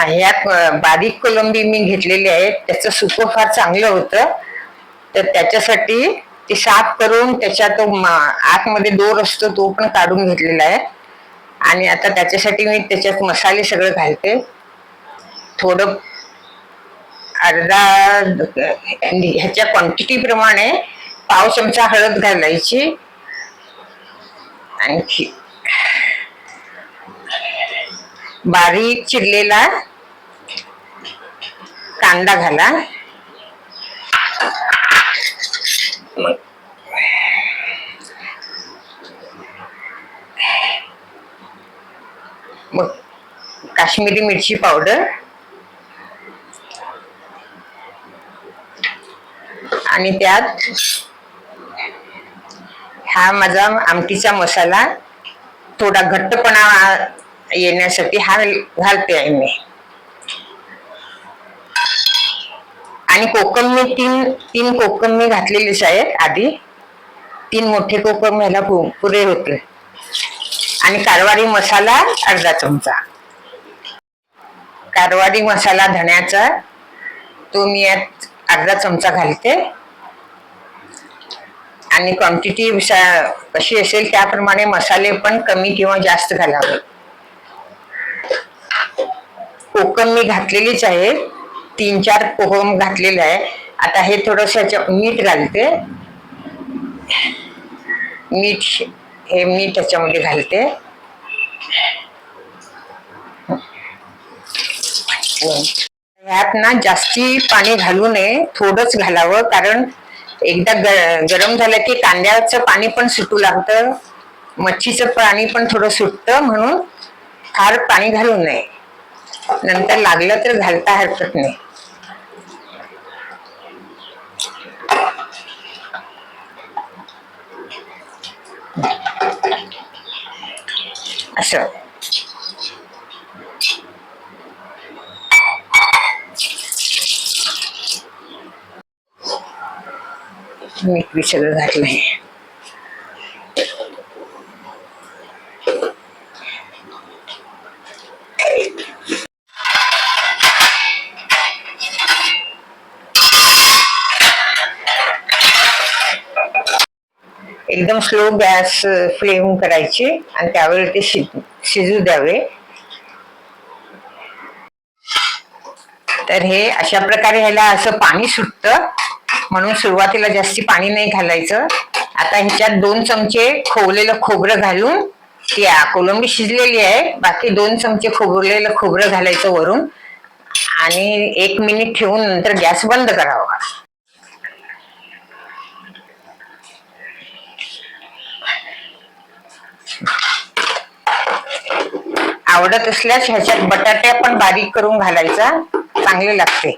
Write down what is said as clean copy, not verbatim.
ह्यात बारीक कोलंबी मी घेतलेली आहे, त्याचं सुकं फार चांगलं होतं. तर त्याच्यासाठी ते साफ करून त्याच्यात आतमध्ये दोर असतो तो पण काढून घेतलेला आहे. आणि आता त्याच्यासाठी मी त्याच्यात मसाले सगळं घालते. थोडं अर्धा ह्याच्या क्वांटिटी प्रमाणे पाव चमचा हळद घालायची. आणखी बारीक चिरलेला कांदा घाला. मग काश्मीरी मिरची पावडर आणि त्यात हा माझा आमटीचा मसाला थोडा घट्टपणा येण्यासाठी हा घालते आहे मी. आणि कोकम मी तीन कोकम मी घातलेलीच आहेत आधी. 3 मोठे कोकम ह्याला पुरे होते. आणि कारवारी मसाला अर्धा चमचा. कारवारी मसाला धण्याचा तो मी यात अर्धा चमचा घालते. आणि क्वांटिटी कशी असेल त्याप्रमाणे मसाले पण कमी किंवा जास्त घालावे. कोकम मी घातलेलीच आहे, 3-4 कोकम घातलेले आहे. आता हे थोडस मीठ घालते. मीठ त्याच्यामध्ये घालते. ह्यात ना जास्ती पाणी घालू नये, थोडंच घालावं. कारण एकदा गरम झालं की कांद्याचं पाणी पण सुटू लागतं, मच्छीचं पाणी पण थोडं सुटतं. म्हणून फार पाणी घालू नये. नंतर लागलं तर घालता हरकत नाही. असं मीठ बी सगळं घातलंय. एकदम स्लो गॅस फ्लेम करायची आणि त्यावर ते शिजू द्यावे. तर हे अशा प्रकारे ह्याला असं पाणी सुटतं, म्हणून सुरुवातीला जास्ती पाणी नाही घालायचं. आता ह्याच्यात 2 चमचे खोवलेलं खोबरं घालून ती कोलंबी शिजलेली आहे. बाकी 2 चमचे खोवलेलं खोबरं घालायचं वरून. आणि 1 मिनिट ठेवून नंतर गॅस बंद करावा. आवडत असल्यास ह्याच्यात बटाटे पण बारीक करून घालायचा, चांगले लागते.